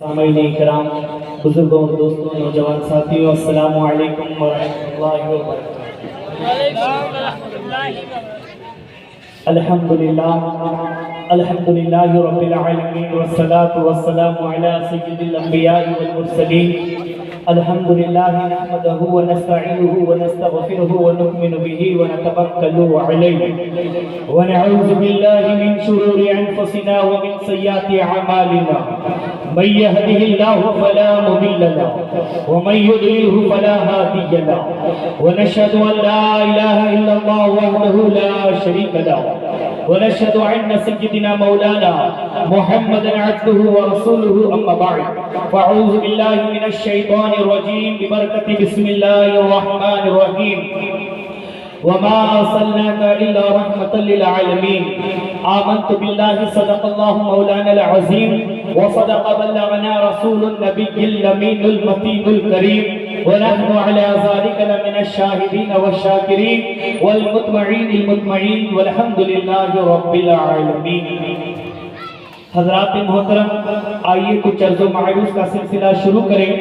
سامعین کرام، بزرگوں اور دوستوں، نوجوان ساتھیوں، السلام علیکم ورحمۃ اللہ وبرکاتہ۔ الحمدللہ رب العالمین والصلاة والسلام علی سید الانبیاء والمرسلین۔ الحمدللہ نحمده ونستعینه ونستغفره ونؤمن به ونتوکل علیہ ونعوذ باللہ من شرور انفسنا ومن سیئات اعمالنا، من يهده الله فلا مضل له ومن يضلل فلا هادي له، ونشهد ان لا اله الا الله وحده لا شريك له، ونشهد ان سيدنا مولانا محمدا عبده ورسوله، اما بعد فاعوذ بالله من الشيطان الرجيم ببركة بسم الله الرحمن الرحيم، وما أرسلناك إلا رحمة للعالمين، آمنت بالله صدق الله مولانا العظيم وصدق بلغنا رسول النبي الأمين المتين الكريم، ونحن على ذلك لمن الشاهدين والشاكرين والمطمعين المطمعين والحمد لله رب العالمين۔ حضرات محترم، آئیے کچھ عرض و معروض کا سلسلہ شروع کریں۔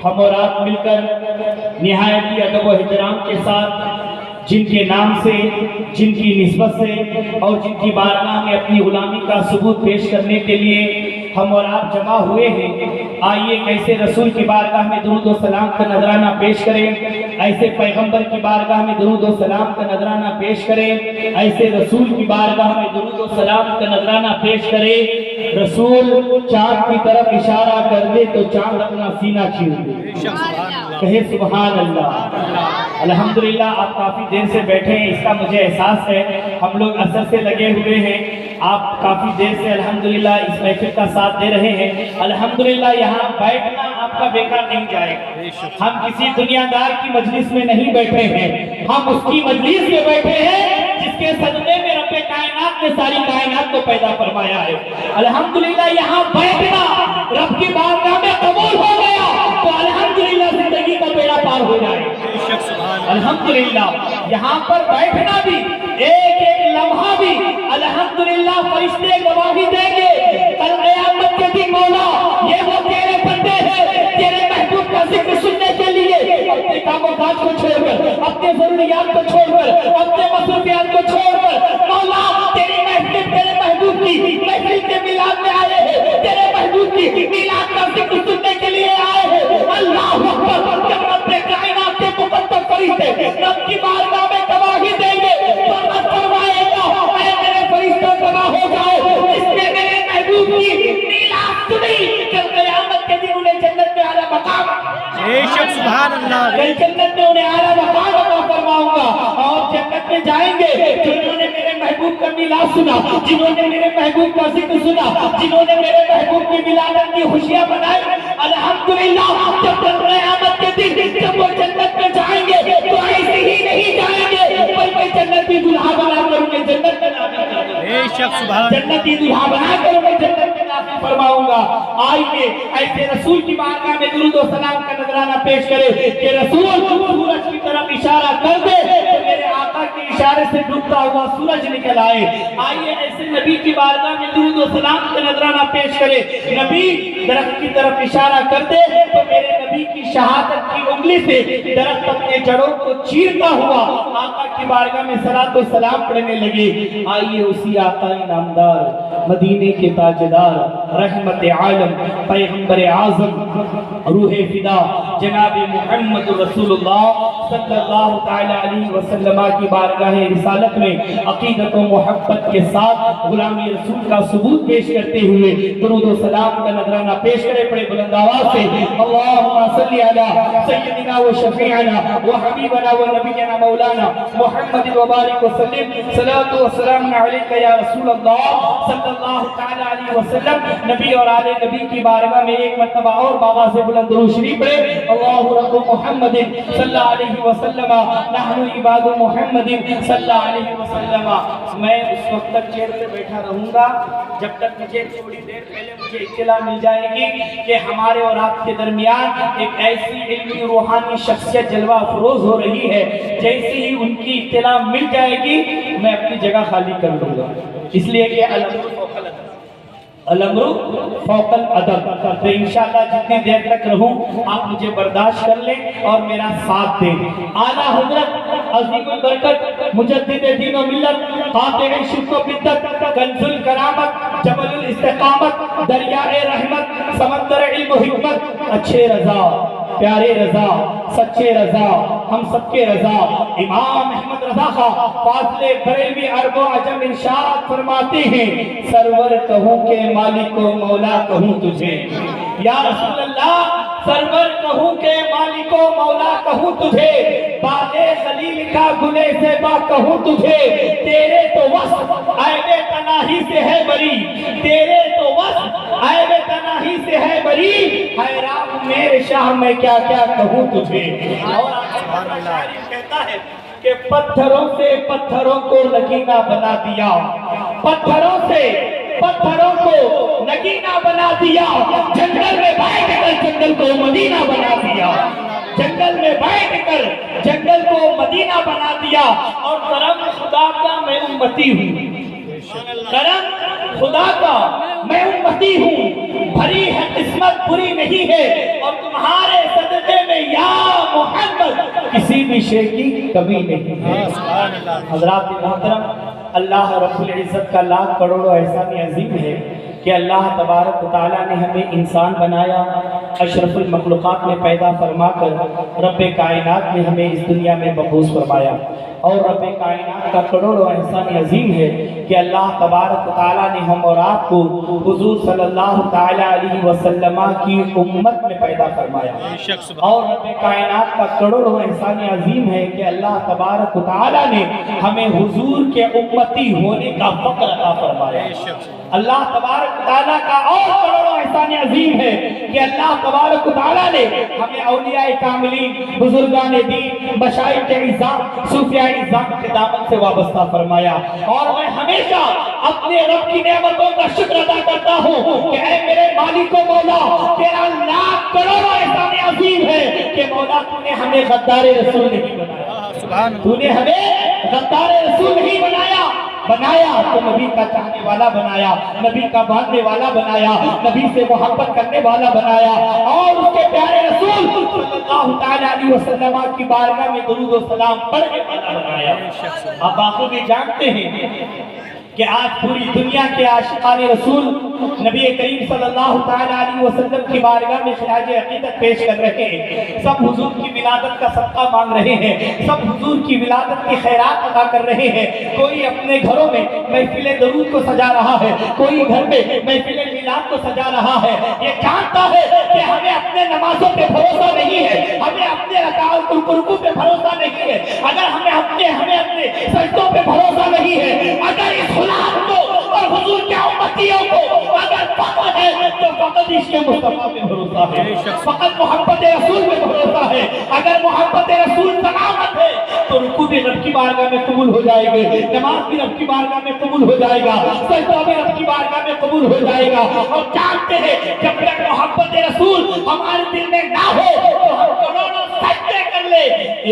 ہم اور آپ مل کر نہایت ہی ادب و احترام کے ساتھ جن کے نام سے، جن کی نسبت سے اور جن کی بارگاہ میں اپنی غلامی کا ثبوت پیش کرنے کے لیے ہم اور آپ جمع ہوئے ہیں، آئیے ایسے رسول کی بارگاہ میں درود و سلام کا نذرانہ پیش کریں، ایسے پیغمبر کی بارگاہ میں درود و سلام کا نذرانہ پیش کریں، ایسے رسول کی بارگاہ میں درود و سلام کا نذرانہ پیش کریں۔ رسول چاند کی طرف اشارہ کر دے تو چاند اپنا سینہ چیر دے، کہے سبحان اللہ۔ الحمدللہ آپ کافی دیر سے بیٹھے ہیں، اس کا مجھے احساس ہے۔ ہم لوگ اثر سے لگے ہوئے ہیں، آپ کافی دیر سے الحمدللہ اس محفل کا ساتھ دے رہے ہیں۔ الحمدللہ یہاں بیٹھنا آپ کا بیکار نہیں جائے گا۔ ہم کسی دنیا دار کی مجلس میں نہیں بیٹھے ہیں، ہم اس کی مجلس میں بیٹھے ہیں جس کے صدقے میں رب کائنات نے ساری کائنات کو پیدا فرمایا ہے۔ الحمدللہ یہاں بیٹھنا رب کی بارگاہ میں قبول ہو گیا تو الحمدللہ زندگی کا بیڑا پار ہو جائے۔ الحمدللہ یہاں پر بیٹھنا بھی، ایک ایک لمحہ بھی الحمدللہ فرشتے گواہی دیں گے کل قیامت کے دن مولا یہ وہ تیرے بندے ہیں تیرے محبوب کا ذکر سننے کے لیے اپنے کام و کاج کو چھوڑ کر، اپنے ضروریات کو چھوڑ کر، اپنے مصروفیات کو چھوڑ کر مولا تیری محفل، تیرے محبوب کی محفل کے میلاد میں آئے ہیں، تیرے محبوب کی میلاد کا ذکر سننے کے لیے آئے ہیں۔ اللہ اکبر، جب رب کائنات کے مقدس فرشتے رب کی بارگاہ میں گواہی دیں گے تو رب فرمائے گا اے میرے فرشتوں گواہ ہو جائے اس نے میرے محبوب کی میلاد سنی، کل قیامت کے دن انہیں جنت میں اعلیٰ مقام، بے شک سبحان اللہ، کل جنت میں انہیں اعلیٰ مقام عطا فرماؤں گا، اور جنت میں جائیں گے جنہوں نے میرے محبوب کا میلاد سنا، جنہوں نے میرے محبوب کا ذکر سنا، جنہوں نے میرے محبوب کی ولادت کی خوشیاں منائی۔ الحمدللہ جب قیامت کے دن جب وہ جنت میں جائیں گے تو ایسے ہی نہیں جائیں گے بلکہ جنتی دلہا بنا کر انہیں جنت میں داخل کروں گا، بے شک سبحان، جنتی دلہا بنا کر انہیں جنت میں داخل فرماؤں گا۔ آئیے ایسے رسول کی بارگاہ میں درود و سلام کا نذرانہ پیش کرے کہ رسول سورج کی طرف اشارہ کر دے تو میرے آقا کے اشارے سے ڈوبتا ہوا سورج نکل آئے۔ آئیے ایسے نبی کی بارگاہ میں درود و سلام کا نذرانہ پیش کرے، نبی درخت کی طرف اشارہ کر دے تو میرے نبی کی شہادت کی انگلی سے درخت اپنے جڑوں کو چیرتا ہوا آقا کی بارگاہ میں صلاۃ و سلام پڑھنے لگے۔ آئیے اسی آقا نامدار، مدینے کے تاجدار، رحمت عالم، پیغمبر اعظم، روح فدا جناب محمد رسول اللہ صلی اللہ تعالی علیہ وسلم کی بارگاہ رسالت میں عقیدت و محبت کے ساتھ غلامی رسول کا ثبوت پیش کرتے ہوئے درود و سلام کا نذرانہ پیش کرے، پڑے بلند آواز سے اللہم صلی علی سیدنا و شفیعنا و حبیبنا و نبینا مولانا محمد و بارک وسلم، صلاۃ و سلام علیک یا رسول اللہ صلی اللہ تعالی علیہ وسلم۔ نبی اور آل نبی کی بارگاہ میں ایک مرتبہ اور بابا سے بلند درود شریف پڑھے، اللہ رب محمد صلی اللہ علیہ وسلم، نحن عباد محمد صلی اللہ علیہ وسلم۔ میں اس وقت تک چیئر پہ بیٹھا رہوں گا جب تک مجھے تھوڑی دیر پہلے مجھے اطلاع مل جائے گی کہ ہمارے اور آپ کے درمیان ایک ایسی علمی روحانی شخصیت جلوہ افروز ہو رہی ہے، جیسے ہی ان کی اطلاع مل جائے گی میں اپنی جگہ خالی کر لوں گا، اس لیے کہ الامر فوق القدر۔ الامر فوق الادب. تو انشاءاللہ جتنی دیر تک رہوں آپ مجھے برداشت کر لیں اور میرا ساتھ دیں. اعلیٰ حضرت عظیم البرکت مجدد دین و ملت قاطع شرک و بدت کنز الکرامت جبل الاستقامت دریائے رحمت سمندر علم و حکمت اچھے رضا پیارے رضا سچے رضا ہم سب کے رضا امام احمد رضا خان فاضل بریلوی عرب و عجم ارشاد فرماتے ہیں سرور کہوں کہ مالک و مولا کہوں تجھے. یا رسول اللہ سرور کہوں کہ مالک و مولا کہوں تجھے باغ خلیل کا گلے زیبا کہوں تجھے. تیرے تو وصف عیب تناہی سے ہے بری تیرے تو وصف عیب تناہی سے ہے بری حیران میرے شاہ میں کیا کیا کہوں تجھے. اور کہتا ہے کہ پتھروں سے پتھروں کو نگینہ بنا دیا پتھروں سے پتھروں کو نگینہ بنا دیا جنگل میں بیٹھ کر جنگل کو مدینہ بنا دیا جنگل میں بیٹھ کر جنگل کو مدینہ بنا دیا. اور کرم خدا کا میں امتی ہوں کرم خدا کا میں امتی ہوں بھری ہے قسمت بری نہیں ہے اور تمہارے صدقے میں یا محمد کسی بھی شے کی کمی نہیں ہے. حضرات محترم اللہ رب العزت کا لاکھ کروڑوں احسان عظیم ہے کہ اللہ تبارک و تعالیٰ نے ہمیں انسان بنایا اشرف المخلوقات میں پیدا فرما کر رب کائنات نے ہمیں اس دنیا میں مبعوث فرمایا. اور رب کائنات کا کروڑوں احسان عظیم ہے کہ اللہ تبارک و تعالیٰ نے ہم اور آپ کو حضور صلی اللہ تعالیٰ علیہ وسلم کی امت میں پیدا فرمایا. اور رب کائنات کا کروڑوں احسان عظیم ہے کہ اللہ تبارک و تعالیٰ نے ہمیں حضور کے امتی ہونے کا فخر عطا فرمایا. اللہ تبارک و تعالیٰ کا اور کروڑوں احسان عظیم ہے کہ اللہ تبارک و تعالیٰ نے ہمیں اولیاء کاملین بزرگان دین مشائخ اعظام صوفیاء اعظام کے دامن سے وابستہ فرمایا. اور میں ہمیشہ اپنے رب کی نعمتوں کا شکر ادا کرتا ہوں کہ اے میرے مالک و مولا تیرا لاکھ کروڑوں احسان عظیم ہے کہ مولا تو نے ہمیں غدار رسول نہیں بنایا تو نے ہمیں غدار رسول نہیں بنایا تو نبی کا چاہنے والا بنایا نبی کا باندھنے والا بنایا نبی سے محبت کرنے والا بنایا. اور اس کے پیارے رسول صلی اللہ تعالیٰ علیہ وسلم کی بارگاہ میں درود و سلام پڑھنے والا بنایا. آپ آخر بھی جانتے ہیں کہ آج پوری دنیا کے عاشقان رسول نبی کریم صلی اللہ تعالیٰ علیہ وسلم کی بارگاہ میں خراج عقیدت پیش کر رہے ہیں. سب حضور کی ولادت کا صدقہ مانگ رہے ہیں سب حضور کی ولادت کی خیرات ادا کر رہے ہیں. کوئی اپنے گھروں میں محفل درود کو سجا رہا ہے کوئی گھر میں محفل میلاد کو سجا رہا ہے. یہ جانتا ہے کہ ہمیں اپنے نمازوں پہ بھروسہ نہیں ہے ہمیں اپنے رکعات رکوع پہ بھروسہ نہیں ہے اگر ہمیں اپنے سجدوں پہ بھروسہ نہیں ہے اگر اس خلاف کو اور حضور کے امتیوں کو اگر فقط ہے تو فقط عشق مصطفیٰ پہ بھروسہ ہے فقط محبت رسول پہ بھروسہ ہے. اگر محبت رسول سلامت ہے تو رکوع بھی رب کی بارگاہ میں قبول ہو جائے گی نماز بھی رب کی بارگاہ میں قبول ہو جائے گا سجدہ بھی رب کی بارگاہ میں قبول ہو جائے گا. اور جانتے ہیں جب تک محبت رسول ہمارے دل میں نہ ہو تو ہم کروڑوں سجدے کر لے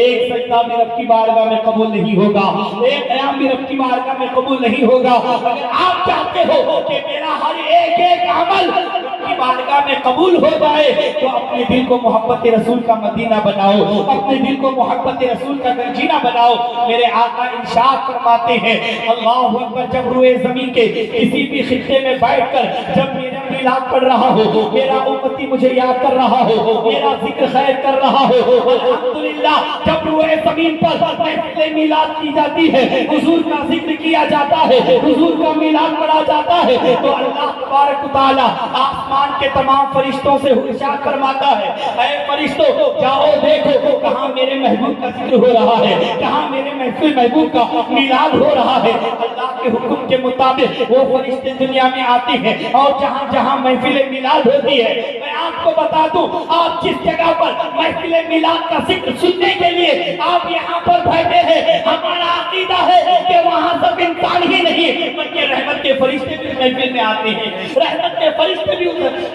ایک سجدہ بھی رب کی بارگاہ میں قبول نہیں ہوگا ایک قیام بھی رب کی بارگاہ میں قبول نہیں ہوگا. اگر آپ چاہتے ہو کہ میرا ہر ایک عمل رب کی بارگاہ میں قبول ہو جائے تو اپنے دل کو محبت رسول کا مدینہ بناؤ اپنے دل کو محبت رسول کا گنجینہ بناؤ. میرے آقا ارشاد فرماتے ہیں اللہ اکبر جب روئے زمین کے کسی بھی خطے میں بیٹھ کر جب میرا میلاد پڑھ رہا ہو میرا امتی مجھے یاد کر رہا ہو میرا ذکر خیر کر رہا ہو الحمدللہ جب روئے زمین پر محفل میلاد کی جاتی ہے حضور کا ذکر کیا جاتا ہے حضور کا میلاد پڑھا جاتا ہے تو اللہ تبارک و تعالی آسمان کے تمام فرشتوں سے ارشاد فرماتا ہے اے فرشتوں جاؤ دیکھو کہاں میرے محبوب کا ذکر ہو رہا ہے کہاں میرے محبوب کا میلاد ہو رہا ہے. اللہ کے حکم کے مطابق وہ فرشتے دنیا میں آتے ہیں اور جہاں جہاں محفل میلاد ہوتی ہے، میں آپ کو بتا دوں، آپ جس جگہ پر محفل میلاد کا ذکر سننے کے لیے آپ یہاں پر بیٹھے ہیں، ہمارا عقیدہ ہے کہ وہاں سب انسان ہی نہیں بلکہ رحمت کے فرشتے بھی محفل میں آتے ہیں، رحمت کے فرشتے بھی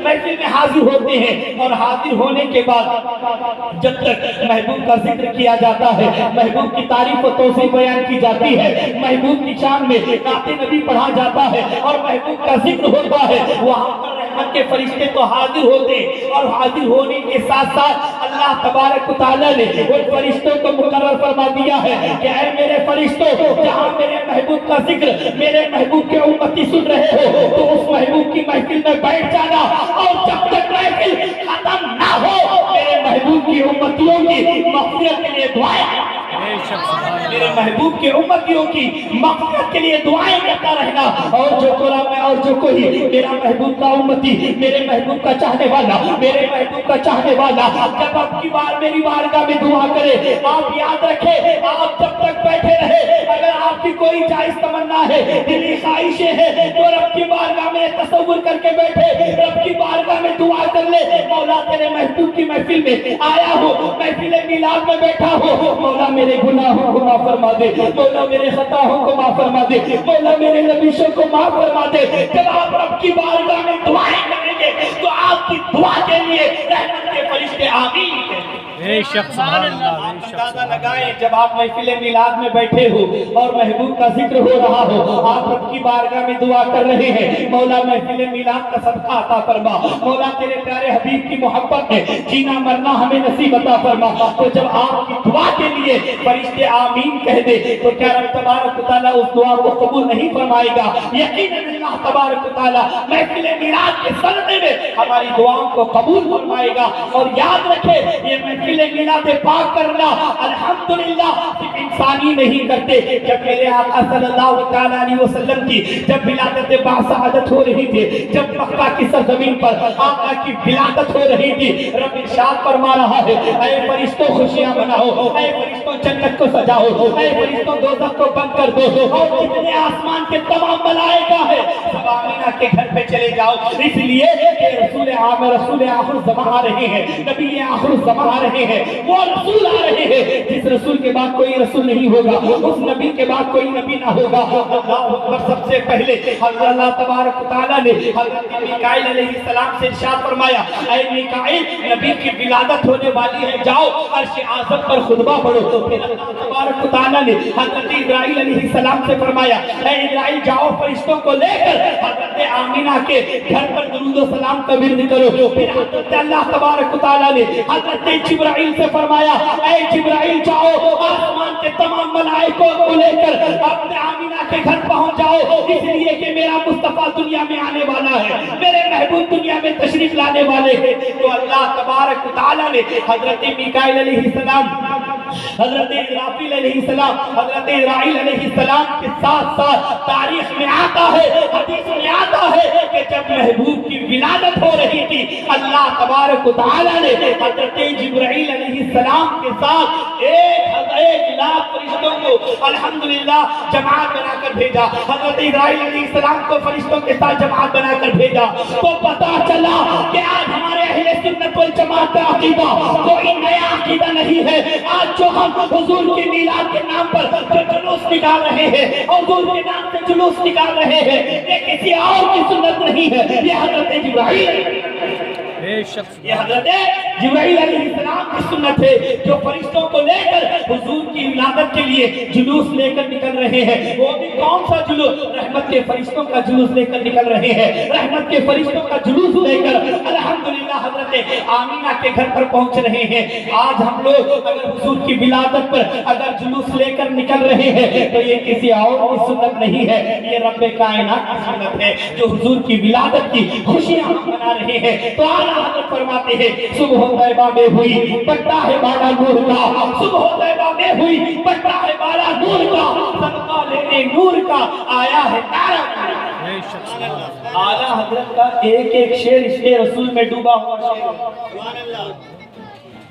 محفل میں حاضر ہوتے ہیں، اور حاضر ہونے کے بعد جب تک محبوب کا ذکر کیا جاتا ہے، محبوب کی تعریف و توصیف بیان کی جاتی ہے، محبوب کی شان میں نعت نبی پڑھا جاتا ہے اور محبوب کا ذکر ہوتا ہے، وہاں پر رحمت کے فرشتے تو حاضر ہوتے ہیں، اور حاضر ہونے کے ساتھ ساتھ اللہ تبارک و تعالیٰ نے ان فرشتوں کو مقرر فرما دیا ہے کہ اے میرے فرشتوں، جہاں میرے محبوب کا ذکر میرے محبوب کے امتی سن رہے ہو تو اس محبوب کی محفل میں بیٹھ جانا، اور جب تک محفل ختم نہ ہو میرے محبوب کی امتیوں کی مغفرت کے لیے دعائیں، میرے محبوب کے امتیوں کی مغفرت کے لیے دعائیں کرتا رہنا، اور جو کوئی میرا محبوب کا امتی، میرے محبوب کا چاہنے والا، میرے محبوب کا چاہنے والا جب اب کی بار میری بارگاہ میں دعا کرے، آپ یاد رکھیں، آپ جب تک بیٹھے رہے، اگر آپ کی کوئی جائز تمنا ہے، دلی خواہشیں ہیں، تو رب کی بارگاہ میں تصور کر کے بیٹھے، رب کی بارگاہ میں دعا کر لے، مولا تیرے محبوب کی محفل میں آیا ہو، محفل میلاد میں بیٹھا ہو، مولا میرے گناہوں کو معاف فرما دے، مولا میرے خطاؤں کو معاف فرما دے، مولا میرے لبیشوں کو معاف فرما دے۔ جب آپ رب کی بارگاہ میں دعائیں کریں گے تو آپ کی دعا کے لیے رحمت کے فرشتے آمین کہیں گے۔ بے شک سبحان اللہ، آپ اندازہ لگائیں، جب آپ محفل میلاد میں بیٹھے ہو اور محبوب کا ذکر ہو رہا ہو، آپ رب کی بارگاہ میں دعا کر رہے ہیں، مولا محفل میلاد کا صدقہ عطا فرما، مولا تیرے پیارے حبیب کی محبت میں جینا مرنا ہمیں نصیب عطا فرما، تو جب آپ کی دعا کے لیے فرشتے آمین کہہ دے تو کیا رب تبارک و تعالیٰ اس دعا کو قبول نہیں فرمائے گا؟ یقیناً اللہ تبارک و تعالیٰ محفل میلاد کے صدقے میں ہماری دعاؤں کو قبول فرمائے گا۔ اور یاد رکھے، یہ محفل میلاد پاک کرنا الحمدللہ صرف انسانی نہیں کرتے۔ جب میرے آقا صلی اللہ علیہ وسلم کی جب ولادت باسعادت ہو رہی تھی، جب مکہ کی سرزمین پر آقا کی ولادت ہو رہی تھی، رب ارشاد فرما رہا ہے، اے فرشتوں خوشیاں مناؤ، اے فرشتوں جنت کو سجاؤ، اے فرشتوں دوزخ کو بند کر دو، اور جتنے آسمان کے تمام ملائکہ ہیں سب آمینہ کے گھر پہ چلے جاؤ، اس لیے کہ رسول آخر الزمان آ رہے ہیں، نبی آخر الزمان آ رہے ہیں، وہ رسول آ رہے ہیں جس رسول کے بعد کوئی رسول نہیں ہوگا، اس نبی کے بعد کوئی نبی نہ ہوگا۔ اللہ اکبر، سب سے پہلے حضرت اللہ تبارک و تعالیٰ نے حضرت میکائیل علیہ السلام سے ارشاد فرمایا، اے میکائیل، نبی کی ولادت ہونے والی ہے، جاؤ عرش اعظم پر خطبہ پڑھو۔ پھر اللہ تبارک و تعالیٰ نے حضرت اسرائیل علیہ السلام سے فرمایا، اے اسرائیل، جاؤ فرشتوں کو لے کر حضرت آمینہ کے گھر پر درود و سلام کا ورد کرو۔ پھر حضرت اللہ تبارک و تعالیٰ نے حضرت جبرائیل سے فرمایا، اے جبرائیل، جاؤ آسمان کے تمام ملائکوں کو لے کر حضرت آمینہ کے گھر پہنچ جاؤ، اس لیے کہ میرا مصطفیٰ دنیا میں آنے والا ہے، میرے محبوب دنیا میں تشریف لانے والے ہیں۔ تو اللہ تبارک و تعالیٰ نے حضرت میکائیل علیہ السلام، حضرت اسرافیل علیہ السلام، حضرت اسرائیل علیہ السلام کے ساتھ ساتھ تاریخ میں آتا ہے، حدیث میں آتا ہے کہ جب محبوب کی ولادت ہو رہی تھی، اللہ تبارک و تعالیٰ نے حضرت جبرائیل علیہ السلام کے ساتھ 1,000,000 فرشتوں کو الحمدللہ جماعت بنا کر بھیجا۔ حضرت اسرائیل علیہ السلام کو فرشتوں کے ساتھ جماعت بنا کر بھیجا، تو پتا چلا کہ آج ہمارے اہل سنت والجماعت کا عقیدہ کوئی نیا عقیدہ نہیں ہے۔ آج جو ہم حضور کی میلاد کے نام پر جو جلوس نکال رہے ہیں، حضور کے نام سے جلوس نکال رہے ہیں، یہ کسی اور کی سنت نہیں ہے، یہ حضرت جبرائیل، یہ حضرت جبرائیل علیہ السلام کی سنت ہے، جو فرشتوں کو لے کر حضور کی ولادت کے لیے جلوس لے کر نکل رہے ہیں۔ وہ بھی کون سا جلوس؟ رحمت کے فرشتوں کا جلوس لے کر نکل رہے ہیں، رحمت کے فرشتوں کا جلوس لے کر الحمدللہ حضرت آمینہ کے گھر پر پہنچ رہے ہیں۔ آج ہم لوگ اگر حضور کی ولادت پر اگر جلوس لے کر نکل رہے ہیں تو یہ کسی اور کی سنت نہیں ہے، یہ رب کائنات کی سنت ہے، جو حضور کی ولادت کی خوشیاں ہم منا رہے ہیں۔ تو حضرت فرماتے ہیں، صبح طیبہ میں ہوئی بٹا ہے بالا نور کا، صبح طیبہ میں ہوئی بٹا ہے بالا نور کا، صدقہ لینے نور کا آیا ہے تارا۔ اعلیٰ حضرت کا ایک ایک شعر عشق رسول میں ڈوبا ہوا شعر،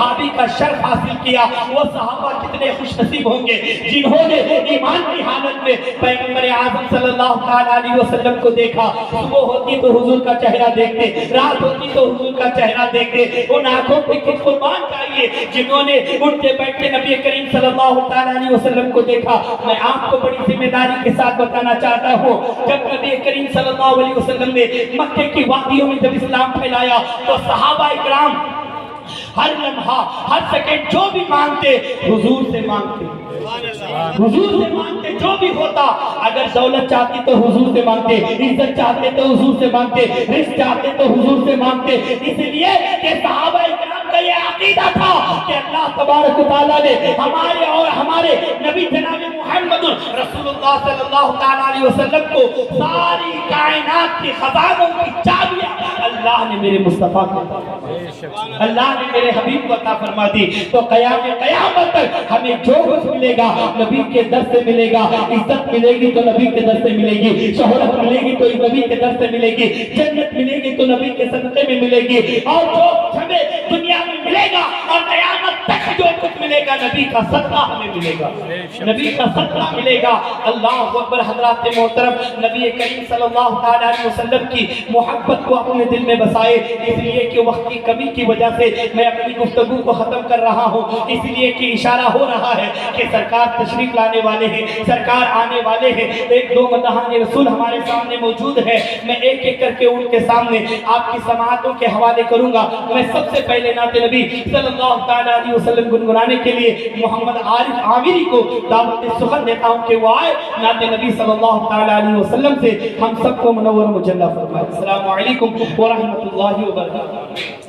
صحابی کا شرف حاصل کیا، وہ صحابہ کتنے خوش نصیب ہوں گے جنہوں نے ایمان کی حالت میں پیغمبر اعظم صلی اللہ علیہ وسلم کو دیکھا۔ صبح ہوتی تو حضور کا چہرہ دیکھتے، رات ہوتی تو حضور کا چہرہ دیکھتے۔ ان آنکھوں پہ کس قربان چاہیے جنہوں نے اٹھتے بیٹھتے نبی کریم صلی اللہ علیہ وسلم کو دیکھا۔ میں آپ کو بڑی ذمہ داری کے ساتھ بتانا چاہتا ہوں، جب نبی کریم صلی اللہ علیہ وسلم نے مکے کی وادیوں میں جب اسلام پھیلایا تو صحابہ اکرام ہر لمحہ ہر سیکنڈ جو بھی مانگتے حضور سے مانگتے، حضور سے مانگتے جو بھی ہوتا۔ اگر دولت چاہتی تو حضور سے مانگتے، عزت چاہتے تو حضور سے مانگتے، رزق چاہتے تو حضور سے مانگتے۔ اس لیے کہ صحابہ اکرام کا یہ عقیدہ تھا کہ اللہ تبارک و تعالیٰ نے ہمارے اور ہمارے نبی جناب محمد رسول اللہ صلی اللہ علیہ وسلم کو ساری کائنات کی خزانوں کی چابیاں اللہ نے میرے مصطفیٰ کو، اللہ نے میرے حبیب کو عطا فرما دی۔ تو قیامت تک ہمیں جو کچھ ملے گا نبی کے در سے ملے گا، عزت ملے گی تو نبی کے در سے ملے گی، شہرت ملے گی تو نبی کے در سے ملے گی، جنت ملے گی تو نبی کے صدقے میں ملے گی، اور جو کچھ ہمیں دنیا میں ملے گا اور قیامت تک جو کچھ ملے گا نبی کا صدقہ ہمیں ملے گا، نبی کا صدقہ ملے گا۔ اللہ اکبر۔ حضرات محترم، نبی کریم صلی اللہ علیہ وسلم کی محبت کو اپنے دل میں بسائے۔ اس لیے کہ وقت کی کمی کی وجہ سے میں اپنی گفتگو کو ختم کر رہا ہوں، اس لیے کہ اشارہ ہو رہا ہے کہ سرکار تشریف لانے والے ہیں، سرکار آنے والے ہیں۔ ایک دو مداحان رسول ہمارے سامنے موجود ہے، میں ایک ایک کر کے ان کے سامنے آپ کی سماعتوں کے حوالے کروں گا۔ میں سب سے پہلے نعت نبی صلی اللہ علیہ وسلم گنگنانے کے لیے محمد عارف عامری کو دعوت سخن دیتا ہوں کہ وہ آئے، نعت نبی صلی اللہ علیہ وسلم سے ہم سب کو منور مجلہ فرمائے۔ السلام علیکم ورحمۃ اللہ وبرکاتہ۔